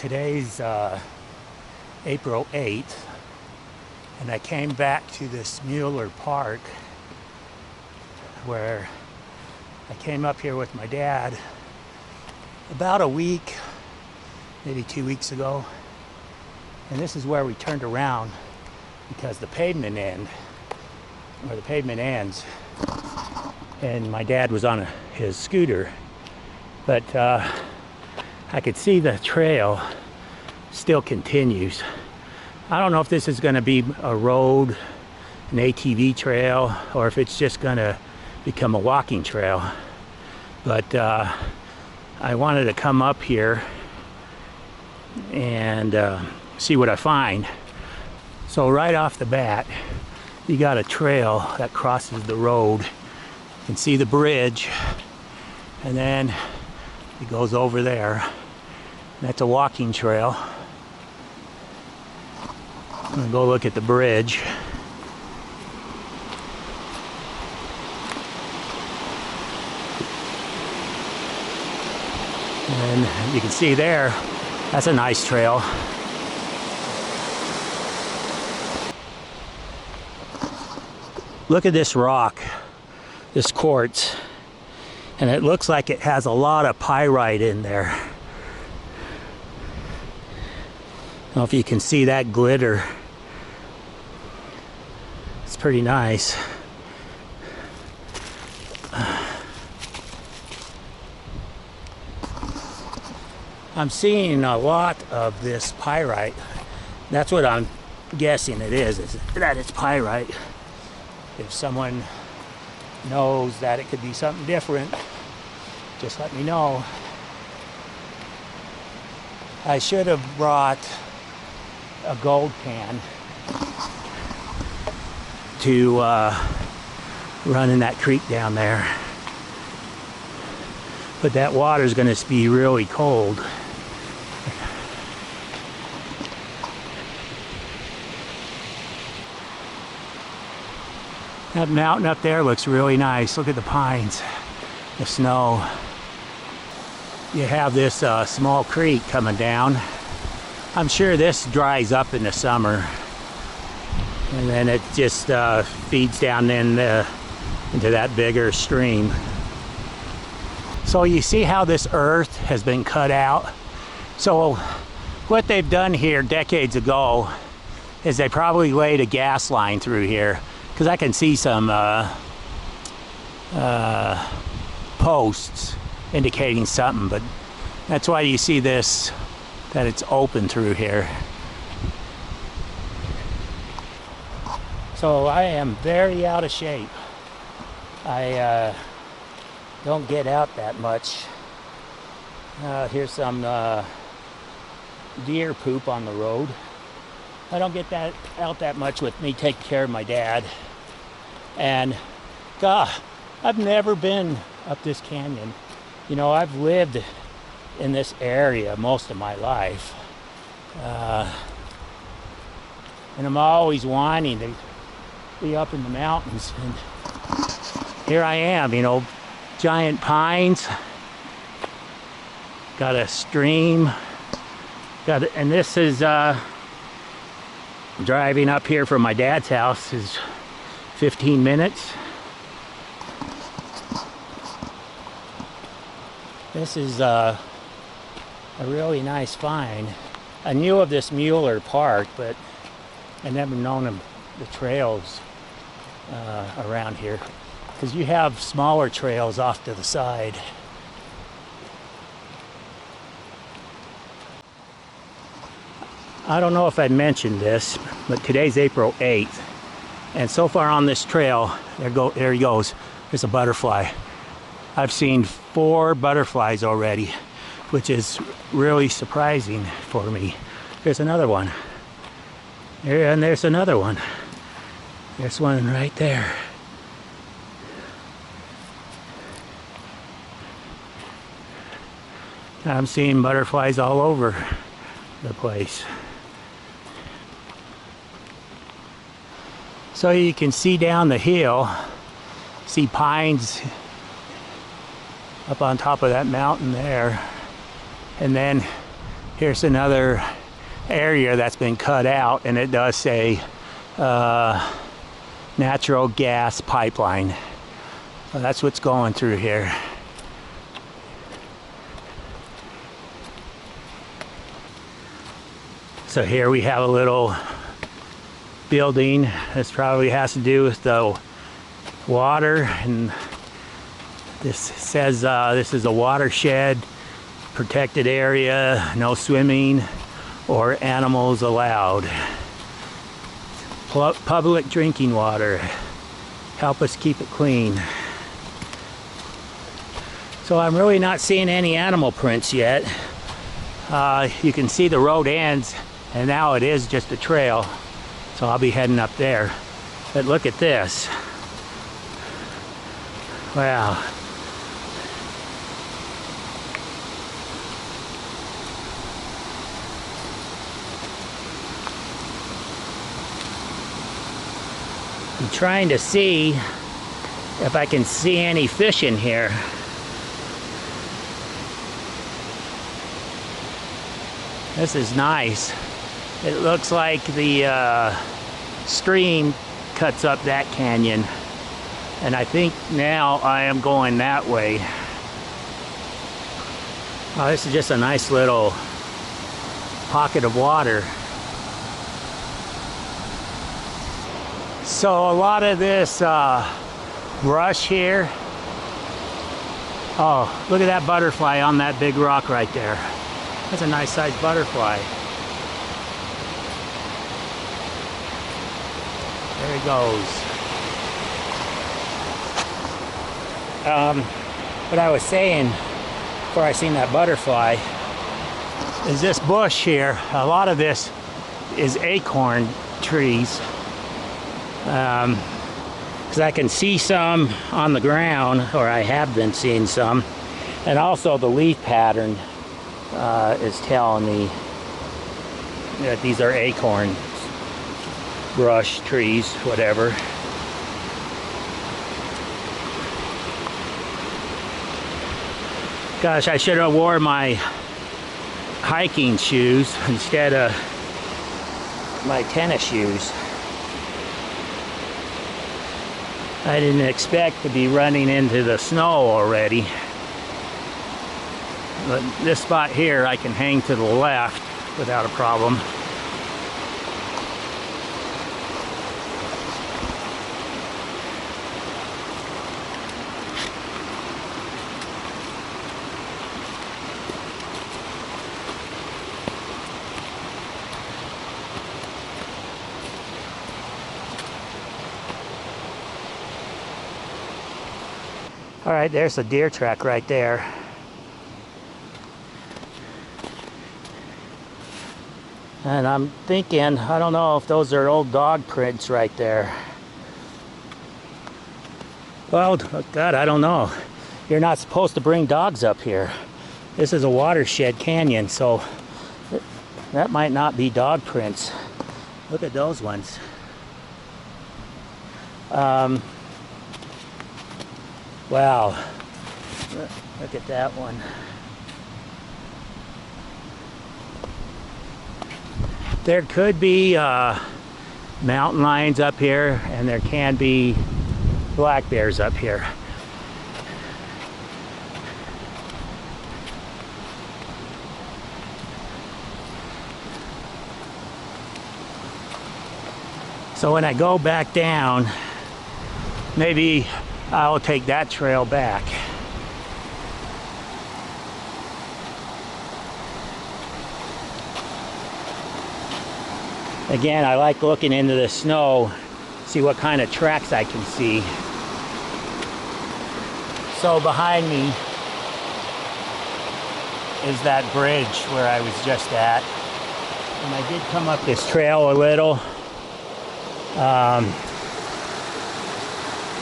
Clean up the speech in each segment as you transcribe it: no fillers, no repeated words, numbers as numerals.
Today's April 8th, and I came back to this Mueller Park where I came up here with my dad about a week, maybe 2 weeks ago. And this is where we turned around because the pavement ends. And my dad was on his scooter. But I could see the trail still continues. I don't know if this is going to be a road, an ATV trail, or if it's just going to become a walking trail. But I wanted to come up here and see what I find. So right off the bat, you got a trail that crosses the road. You can see the bridge, and then it goes over there. That's a walking trail. I'm gonna go look at the bridge. And you can see there, that's a nice trail. Look at this rock, this quartz, and it looks like it has a lot of pyrite in there. I don't know if you can see that glitter. It's pretty nice. I'm seeing a lot of this pyrite. That's what I'm guessing it is that it's pyrite. If someone knows that it could be something different, just let me know. I should have brought a gold pan to run in that creek down there. But that water's going to be really cold. That mountain up there looks really nice. Look at the pines, the snow. You have this small creek coming down. I'm sure this dries up in the summer, and then it just feeds down into that bigger stream. So you see how this earth has been cut out? So what they've done here decades ago is they probably laid a gas line through here, because I can see some posts indicating something, but that's why you see this, that it's open through here. So I am very out of shape. I don't get out that much. Here's some deer poop on the road. I don't get that out that much with me taking care of my dad. And God, I've never been up this canyon. You know, I've lived in this area most of my life. And I'm always wanting to be up in the mountains. And here I am, you know, giant pines. Got a stream. And this is driving up here from my dad's house is 15 minutes. This is a really nice find. I knew of this Mueller Park, but I never known of the trails around here, because you have smaller trails off to the side. I don't know if I mentioned this, but today's April 8th, and so far on this trail, there he goes, there's a butterfly. I've seen 4 butterflies already, which is really surprising for me. There's another one. And there's another one. There's one right there. I'm seeing butterflies all over the place. So you can see down the hill, see pines up on top of that mountain there. And then Here's another area that's been cut out, and it does say natural gas pipeline. So that's what's going through here. So here we have a little building. This probably has to do with the water, and this says this is a watershed protected area, no swimming or animals allowed. Public drinking water, help us keep it clean. So I'm really not seeing any animal prints yet. You can see the road ends, and now it is just a trail. So I'll be heading up there. But look at this. Wow. I'm trying to see if I can see any fish in here. This is nice. It looks like the stream cuts up that canyon, and I think now I am going that way. Oh, this is just a nice little pocket of water. So a lot of this brush here. Oh, look at that butterfly on that big rock right there. That's a nice sized butterfly. There he goes. What I was saying before I seen that butterfly is this bush here. A lot of this is acorn trees. Because I can see some on the ground, or I have been seeing some, and also the leaf pattern is telling me that these are acorn brush trees, whatever. Gosh, I should have wore my hiking shoes instead of my tennis shoes. I didn't expect to be running into the snow already. But this spot here, I can hang to the left without a problem. All right, there's a deer track right there. And I'm thinking, I don't know if those are old dog prints right there. Well, God, I don't know. You're not supposed to bring dogs up here. This is a watershed canyon, so that might not be dog prints. Look at those ones. Wow, look at that one. There could be mountain lions up here, and there can be black bears up here. So when I go back down, maybe I'll take that trail back. Again, I like looking into the snow, see what kind of tracks I can see. So behind me is that bridge where I was just at. And I did come up this trail a little.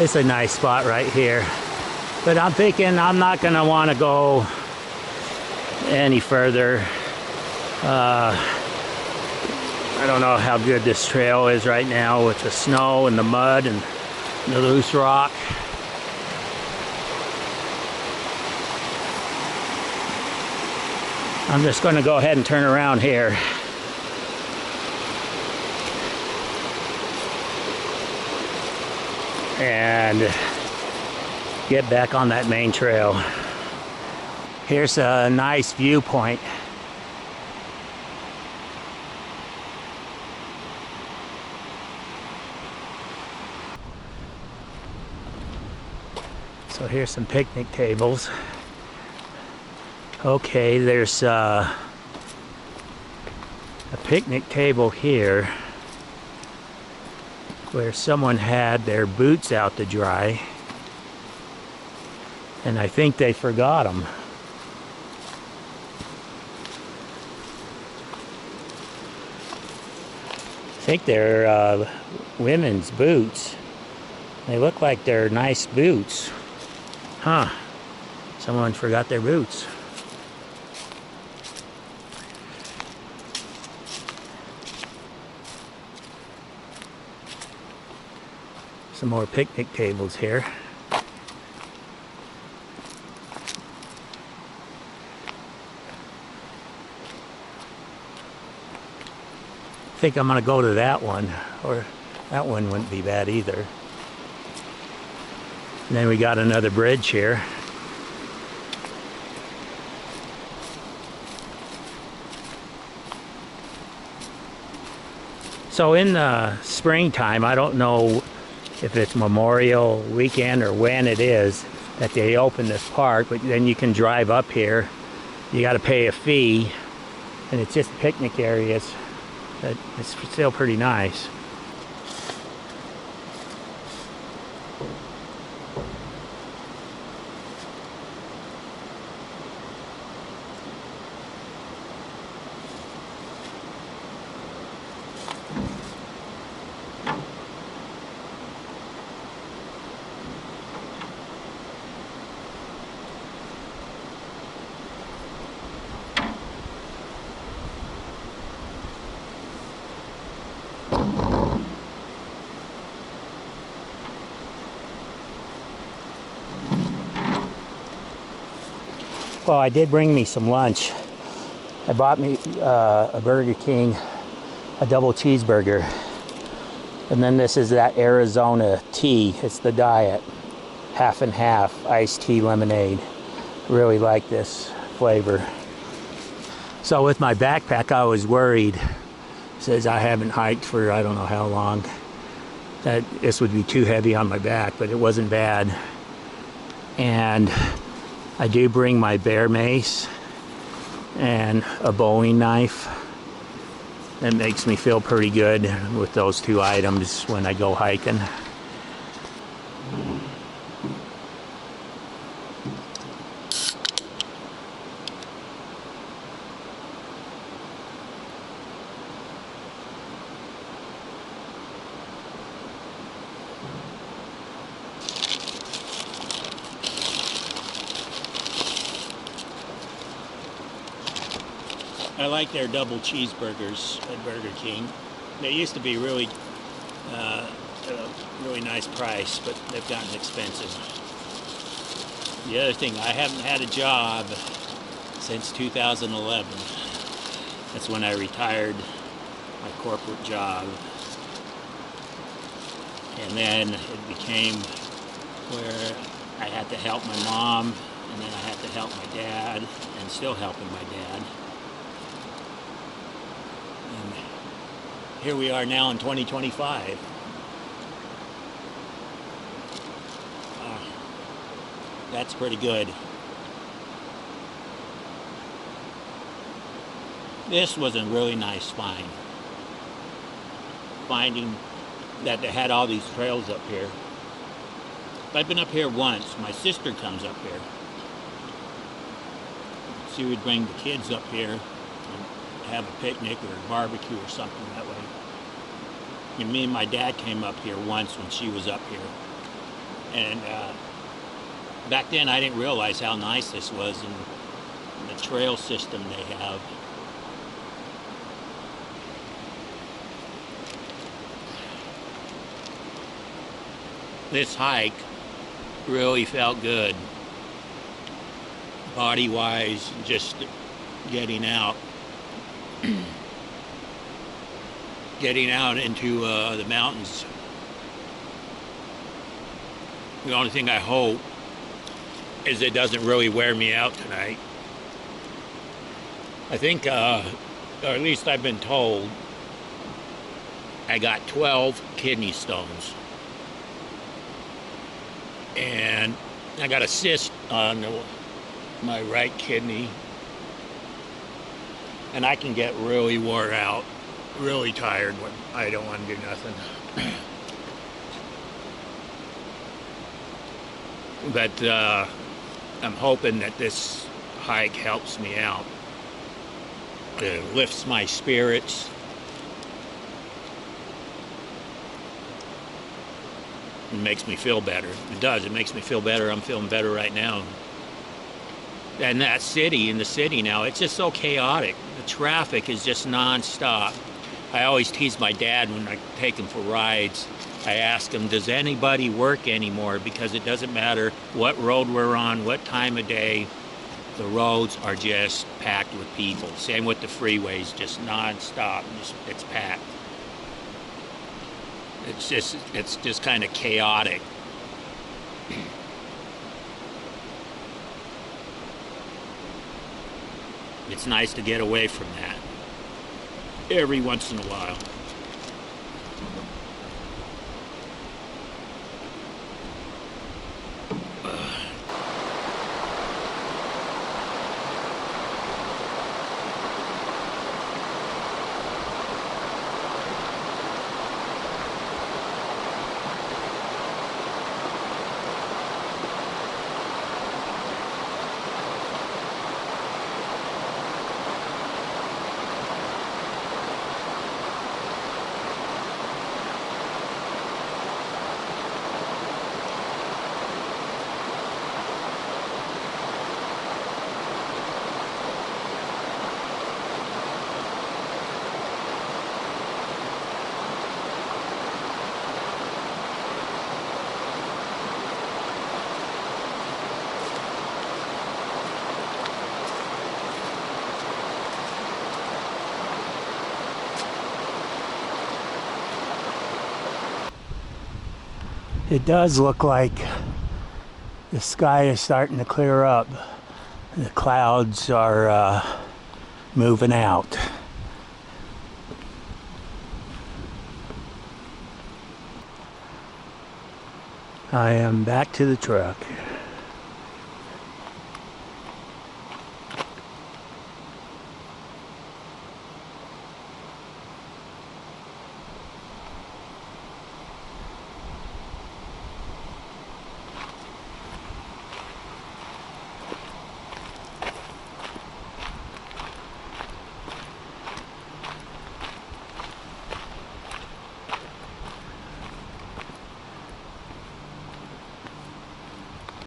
It's a nice spot right here. But I'm thinking I'm not gonna wanna go any further. I don't know how good this trail is right now with the snow and the mud and the loose rock. I'm just going to go ahead and turn around here. And get back on that main trail. Here's a nice viewpoint. So here's some picnic tables. Okay, there's a picnic table here where someone had their boots out to dry, and I think they forgot them. I think they're women's boots. They look like they're nice boots. Huh. Someone forgot their boots. Some more picnic tables here. I think I'm gonna go to that one, or that one wouldn't be bad either. And then we got another bridge here. So in the springtime, I don't know if it's Memorial Weekend or when it is that they open this park, but then you can drive up here. You got to pay a fee, and it's just picnic areas. It's still pretty nice. Well, I did bring me some lunch. I bought me a Burger King, a double cheeseburger. And then this is that Arizona tea. It's the diet. Half and half iced tea lemonade. Really like this flavor. So with my backpack, I was worried. It says I haven't hiked for I don't know how long. That this would be too heavy on my back, but it wasn't bad. And I do bring my bear mace and a Bowie knife. That makes me feel pretty good with those two items when I go hiking. I like their double cheeseburgers at Burger King. They used to be really nice price, but they've gotten expensive. The other thing, I haven't had a job since 2011. That's when I retired my corporate job. And then it became where I had to help my mom, and then I had to help my dad, and still helping my dad. And here we are now in 2025. That's pretty good. This was a really nice find. Finding that they had all these trails up here. I've been up here once. My sister comes up here. She would bring the kids up here and have a picnic or a barbecue or something that way. And me and my dad came up here once when she was up here. And back then I didn't realize how nice this was and the trail system they have. This hike really felt good, body-wise, just getting out. Getting out into the mountains. The only thing I hope is it doesn't really wear me out tonight. I think, or at least I've been told, I got 12 kidney stones. And I got a cyst on my right kidney. And I can get really wore out, really tired when I don't want to do nothing. But I'm hoping that this hike helps me out. It lifts my spirits. It makes me feel better. It does. It makes me feel better. I'm feeling better right now. And that city, in the city now, it's just so chaotic. The traffic is just nonstop. I always tease my dad when I take him for rides. I ask him, does anybody work anymore? Because it doesn't matter what road we're on, what time of day, the roads are just packed with people. Same with the freeways, just nonstop. It's packed. It's just kind of chaotic. It's nice to get away from that every once in a while. It does look like the sky is starting to clear up. The clouds are moving out. I am back to the truck.